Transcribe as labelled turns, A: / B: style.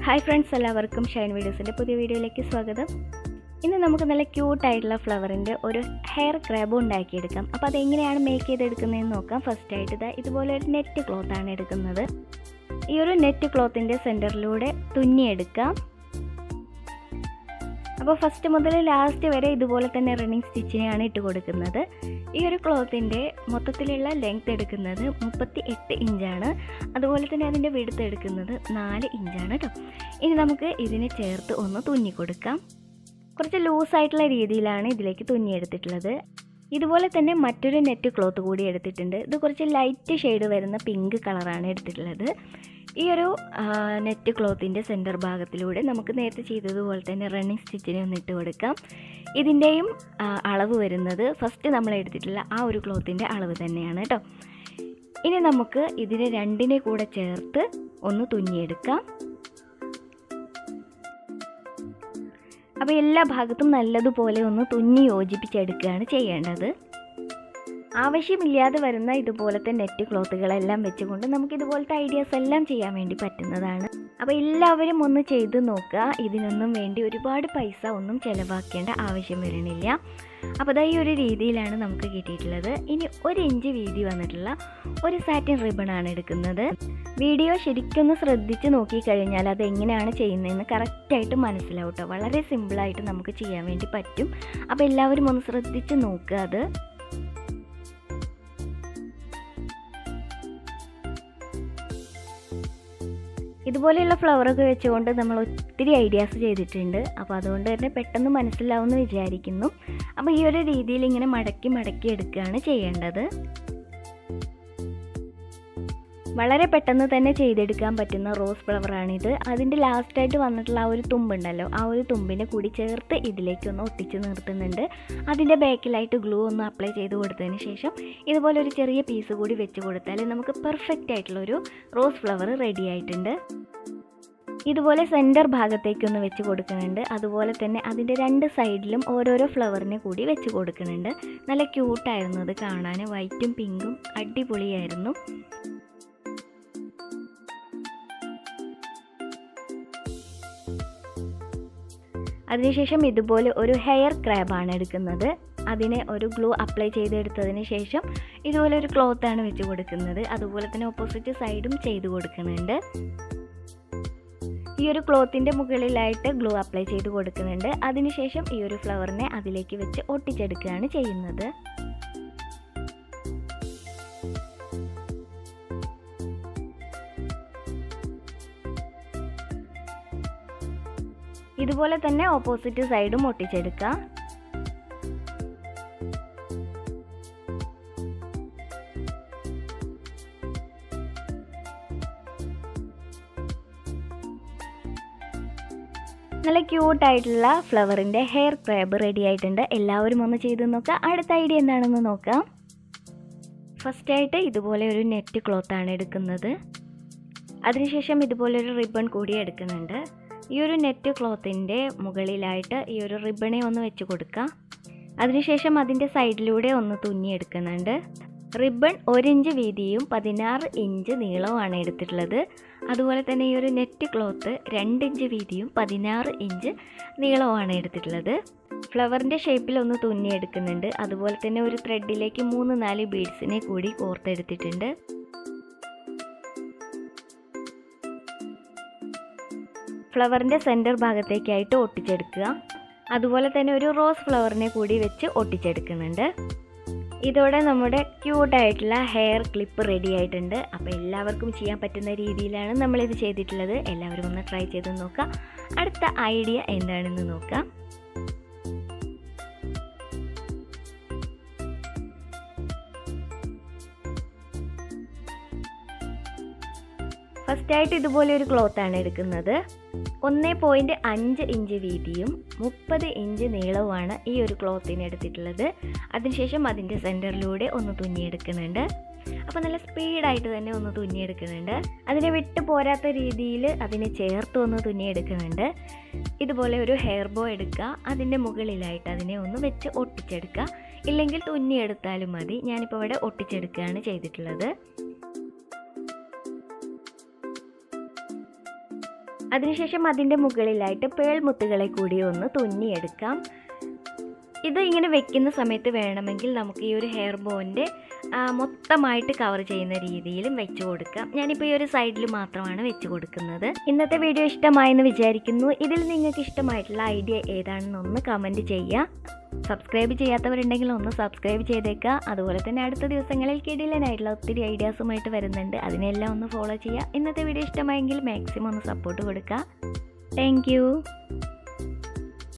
A: Hi friends, എല്ലാവർക്കും ഷൈൻ വീഡിയോസിൻ്റെ പുതിയ വീഡിയോയിലേക്ക് സ്വാഗതം. ഇന്ന് നമുക്ക് നല്ല ക്യൂട്ടായിട്ടുള്ള ഫ്ലവറിൻ്റെ ഒരു ഹെയർ ക്രാബ് ഉണ്ടാക്കിയെടുക്കാം. അപ്പോൾ അതെങ്ങനെയാണ് മേക്ക് ചെയ്തെടുക്കുന്നതെന്ന് നോക്കാം. ഫസ്റ്റായിട്ട് ഇതുപോലെ ഒരു നെറ്റ് ക്ലോത്താണ് എടുക്കുന്നത്. ഈ ഒരു നെറ്റ് ക്ലോത്തിൻ്റെ സെൻറ്ററിലൂടെ തുന്നിയെടുക്കാം. അപ്പോൾ ഫസ്റ്റ് മുതൽ ലാസ്റ്റ് വരെ ഇതുപോലെ തന്നെ റണ്ണിങ് സ്റ്റിച്ചിനെയാണ് ഇട്ട് കൊടുക്കുന്നത്. ഈ ഒരു ക്ലോത്തിൻ്റെ മൊത്തത്തിലുള്ള ലെങ്ത് എടുക്കുന്നത് 38 ഇഞ്ചാണ്. അതുപോലെ തന്നെ അതിൻ്റെ വിഡ്ത്ത് എടുക്കുന്നത് 4 ഇഞ്ചാണ് കേട്ടോ. ഇനി നമുക്ക് ഇതിനെ ചേർത്ത് ഒന്ന് തുന്നി കൊടുക്കാം. കുറച്ച് ലൂസായിട്ടുള്ള രീതിയിലാണ് ഇതിലേക്ക് തുന്നിയെടുത്തിട്ടുള്ളത്. ഇതുപോലെ തന്നെ മറ്റൊരു നെറ്റ് ക്ലോത്ത് കൂടി എടുത്തിട്ടുണ്ട്. ഇത് കുറച്ച് ലൈറ്റ് ഷെയ്ഡ് വരുന്ന പിങ്ക് കളറാണ് എടുത്തിട്ടുള്ളത്. ഈ ഒരു നെറ്റ് ക്ലോത്തിൻ്റെ സെൻറ്റർ ഭാഗത്തിലൂടെ നമുക്ക് നേരത്തെ ചെയ്തതുപോലെ തന്നെ റണ്ണിങ് സ്റ്റിച്ചിനെ ഒന്ന് ഇട്ട് കൊടുക്കാം. ഇതിൻ്റെയും അളവ് വരുന്നത് ഫസ്റ്റ് നമ്മൾ എടുത്തിട്ടുള്ള ആ ഒരു ക്ലോത്തിൻ്റെ അളവ് തന്നെയാണ് കേട്ടോ. ഇനി നമുക്ക് ഇതിനെ രണ്ടിനെ കൂടെ ചേർത്ത് ഒന്ന് തുന്നിയെടുക്കാം. അപ്പോൾ എല്ലാ ഭാഗത്തും നല്ലതുപോലെ ഒന്ന് തുന്നി യോജിപ്പിച്ചെടുക്കുകയാണ് ചെയ്യേണ്ടത്. ആവശ്യമില്ലാതെ വരുന്ന ഇതുപോലത്തെ നെറ്റ് ക്ലോത്തുകളെല്ലാം വെച്ചുകൊണ്ട് നമുക്ക് ഇതുപോലത്തെ ഐഡിയാസ് എല്ലാം ചെയ്യാൻ വേണ്ടി പറ്റുന്നതാണ്. അപ്പോൾ എല്ലാവരും ഒന്ന് ചെയ്ത് നോക്കുക. ഇതിനൊന്നും വേണ്ടി ഒരുപാട് പൈസ ഒന്നും ചിലവാക്കേണ്ട ആവശ്യം വരുന്നില്ല. അപ്പോൾ ഈ ഒരു രീതിയിലാണ് നമുക്ക് കിട്ടിയിട്ടുള്ളത്. ഇനി 1 ഇഞ്ച് വീതി വന്നിട്ടുള്ള ഒരു സാറ്റിൻ റിബണാണ് എടുക്കുന്നത്. വീഡിയോ ശരിക്കൊന്ന് ശ്രദ്ധിച്ച് നോക്കിക്കഴിഞ്ഞാൽ അത് എങ്ങനെയാണ് ചെയ്യുന്നതെന്ന് കറക്റ്റായിട്ട് മനസ്സിലാവും കേട്ടോ. വളരെ സിമ്പിളായിട്ട് നമുക്ക് ചെയ്യാൻ വേണ്ടി പറ്റും. അപ്പോൾ എല്ലാവരും ഒന്ന് ശ്രദ്ധിച്ച് നോക്കുക. അത് ഇതുപോലെയുള്ള ഫ്ലവറൊക്കെ വെച്ചുകൊണ്ട് നമ്മൾ ഒത്തിരി ഐഡിയാസ് ചെയ്തിട്ടുണ്ട്. അപ്പോൾ അതുകൊണ്ട് തന്നെ പെട്ടെന്ന് മനസ്സിലാവുമെന്ന് വിചാരിക്കുന്നു. അപ്പോൾ ഈ ഒരു രീതിയിൽ ഇങ്ങനെ മടക്കി മടക്കി എടുക്കുകയാണ് ചെയ്യേണ്ടത്. വളരെ പെട്ടെന്ന് തന്നെ ചെയ്തെടുക്കാൻ പറ്റുന്ന റോസ് ഫ്ലവറാണിത്. അതിൻ്റെ ലാസ്റ്റായിട്ട് വന്നിട്ടുള്ള ആ ഒരു തുമ്പുണ്ടല്ലോ, ആ ഒരു തുമ്പിനെ കൂടി ചേർത്ത് ഇതിലേക്കൊന്ന് ഒട്ടിച്ച് നിർത്തുന്നുണ്ട്. അതിൻ്റെ ബാക്കിലായിട്ട് ഗ്ലൂ ഒന്ന് അപ്ലൈ ചെയ്ത് കൊടുത്തതിന് ശേഷം ഇതുപോലെ ഒരു ചെറിയ പീസ് കൂടി വെച്ച് കൊടുത്താൽ നമുക്ക് പെർഫെക്റ്റ് ആയിട്ടുള്ളൊരു റോസ് ഫ്ലവർ റെഡി ആയിട്ടുണ്ട്. ഇതുപോലെ സെൻറ്റർ ഭാഗത്തേക്കൊന്ന് വെച്ച് കൊടുക്കുന്നുണ്ട്. അതുപോലെ തന്നെ അതിൻ്റെ 2 സൈഡിലും ഓരോരോ ഫ്ലവറിനെ കൂടി വെച്ച് കൊടുക്കുന്നുണ്ട്. നല്ല ക്യൂട്ടായിരുന്നു അത് കാണാൻ. വൈറ്റും പിങ്കും അടിപൊളിയായിരുന്നു. അതിനുശേഷം ഇതുപോലെ ഒരു ഹെയർ ക്രാബാണ് എടുക്കുന്നത്. അതിനെ ഒരു ഗ്ലൂ അപ്ലൈ ചെയ്തെടുത്തതിന് ശേഷം ഇതുപോലെ ഒരു ക്ലോത്താണ് വെച്ച് കൊടുക്കുന്നത്. അതുപോലെ തന്നെ ഓപ്പോസിറ്റ് സൈഡും ചെയ്ത് കൊടുക്കുന്നുണ്ട്. ഈ ഒരു ക്ലോത്തിൻ്റെ മുകളിലായിട്ട് ഗ്ലൂ അപ്ലൈ ചെയ്ത് കൊടുക്കുന്നുണ്ട്. അതിനുശേഷം ഈ ഒരു ഫ്ലവറിനെ അതിലേക്ക് വെച്ച് ഒട്ടിച്ചെടുക്കുകയാണ് ചെയ്യുന്നത്. ഇതുപോലെ തന്നെ ഓപ്പോസിറ്റ് സൈഡും ഒട്ടിച്ചെടുക്കാം. നല്ല ക്യൂട്ടായിട്ടുള്ള ഫ്ലവറിൻ്റെ ഹെയർ ക്രാബ് റെഡി ആയിട്ടുണ്ട്. എല്ലാവരും ഒന്ന് ചെയ്ത് നോക്കുക. അടുത്ത ഐഡിയ എന്താണെന്ന് നോക്കാം. ഫസ്റ്റായിട്ട് ഇതുപോലെ ഒരു നെറ്റ് ക്ലോത്താണ് എടുക്കുന്നത്. അതിനുശേഷം ഇതുപോലെ ഒരു റിബൺ കൂടി എടുക്കുന്നുണ്ട്. ഈ ഒരു നെറ്റ് ക്ലോത്തിൻ്റെ മുകളിലായിട്ട് ഈ ഒരു റിബണെ ഒന്ന് വെച്ച് കൊടുക്കുക. അതിനുശേഷം അതിൻ്റെ സൈഡിലൂടെ ഒന്ന് തുന്നിയെടുക്കുന്നുണ്ട്. റിബൺ 1 ഇഞ്ച് വീതിയും 16 ഇഞ്ച് നീളവുമാണ് എടുത്തിട്ടുള്ളത്. അതുപോലെ തന്നെ ഈ ഒരു നെറ്റ് ക്ലോത്ത് 2 ഇഞ്ച് വീതിയും 16 ഇഞ്ച് നീളവുമാണ് എടുത്തിട്ടുള്ളത്. ഫ്ലവറിൻ്റെ ഷേപ്പിൽ ഒന്ന് തുന്നിയെടുക്കുന്നുണ്ട്. അതുപോലെ തന്നെ ഒരു ത്രെഡിലേക്ക് 3-4 ബീഡ്സിനെ കൂടി കോർത്തെടുത്തിട്ടുണ്ട്. ഫ്ലവറിൻ്റെ സെൻറ്റർ ഭാഗത്തേക്കായിട്ട് ഒട്ടിച്ചെടുക്കുക. അതുപോലെ തന്നെ ഒരു റോസ് ഫ്ലവറിനെ കൂടി വെച്ച് ഒട്ടിച്ചെടുക്കുന്നുണ്ട്. ഇതോടെ നമ്മുടെ ക്യൂട്ടായിട്ടുള്ള ഹെയർ ക്ലിപ്പ് റെഡി ആയിട്ടുണ്ട്. അപ്പോൾ എല്ലാവർക്കും ചെയ്യാൻ പറ്റുന്ന രീതിയിലാണ് നമ്മളിത് ചെയ്തിട്ടുള്ളത്. എല്ലാവരും ഒന്ന് ട്രൈ ചെയ്ത് നോക്കുക. അടുത്ത ഐഡിയ എന്താണെന്ന് നോക്കാം. ഫസ്റ്റായിട്ട് ഇതുപോലെ ഒരു ക്ലോത്താണ് എടുക്കുന്നത്. 1.5 ഇഞ്ച് വീതിയും 30 ഇഞ്ച് നീളവുമാണ് ഈ ഒരു ക്ലോത്തിന് എടുത്തിട്ടുള്ളത്. അതിനുശേഷം അതിൻ്റെ സെൻറ്ററിലൂടെ ഒന്ന് തുന്നിയെടുക്കുന്നുണ്ട്. അപ്പോൾ നല്ല സ്പീഡായിട്ട് തന്നെ ഒന്ന് തുന്നിയെടുക്കുന്നുണ്ട്. അതിനെ വിട്ട് പോരാത്ത രീതിയിൽ അതിനെ ചേർത്ത് ഒന്ന് തുന്നിയെടുക്കുന്നുണ്ട്. ഇതുപോലെ ഒരു ഹെയർ ബോ എടുക്കുക. അതിൻ്റെ മുകളിലായിട്ട് അതിനെ ഒന്ന് വെച്ച് ഒട്ടിച്ചെടുക്കുക. ഇല്ലെങ്കിൽ തുന്നിയെടുത്താലും മതി. ഞാനിപ്പോൾ ഇവിടെ ഒട്ടിച്ചെടുക്കുകയാണ് ചെയ്തിട്ടുള്ളത്. അതിനുശേഷം അതിൻ്റെ മുകളിലായിട്ട് പേൾ മുത്തുകളെ കൂടി ഒന്ന് തുന്നിയെടുക്കാം. ഇത് ഇങ്ങനെ വെക്കുന്ന സമയത്ത് വേണമെങ്കിൽ നമുക്ക് ഈ ഒരു ഹെയർ ബോൻ്റെ മൊത്തമായിട്ട് കവർ ചെയ്യുന്ന രീതിയിലും വെച്ച് കൊടുക്കാം. ഞാനിപ്പോൾ ഈ ഒരു സൈഡിൽ മാത്രമാണ് വെച്ച് കൊടുക്കുന്നത്. ഇന്നത്തെ വീഡിയോ ഇഷ്ടമായെന്ന് വിചാരിക്കുന്നു. ഇതിൽ നിങ്ങൾക്ക് ഇഷ്ടമായിട്ടുള്ള ഐഡിയ ഏതാണെന്നൊന്ന് കമൻറ്റ് ചെയ്യുക. സബ്സ്ക്രൈബ് ചെയ്യാത്തവരുണ്ടെങ്കിൽ ഒന്ന് സബ്സ്ക്രൈബ് ചെയ്തേക്കുക. അതുപോലെ തന്നെ അടുത്ത ദിവസങ്ങളിൽ കിടിലനായിട്ടുള്ള ഒത്തിരി ഐഡിയാസുമായിട്ട് വരുന്നുണ്ട്. അതിനെല്ലാം ഒന്ന് ഫോളോ ചെയ്യുക. ഇന്നത്തെ വീഡിയോ ഇഷ്ടമായെങ്കിൽ മാക്സിമം ഒന്ന് സപ്പോർട്ട് കൊടുക്കുക. താങ്ക്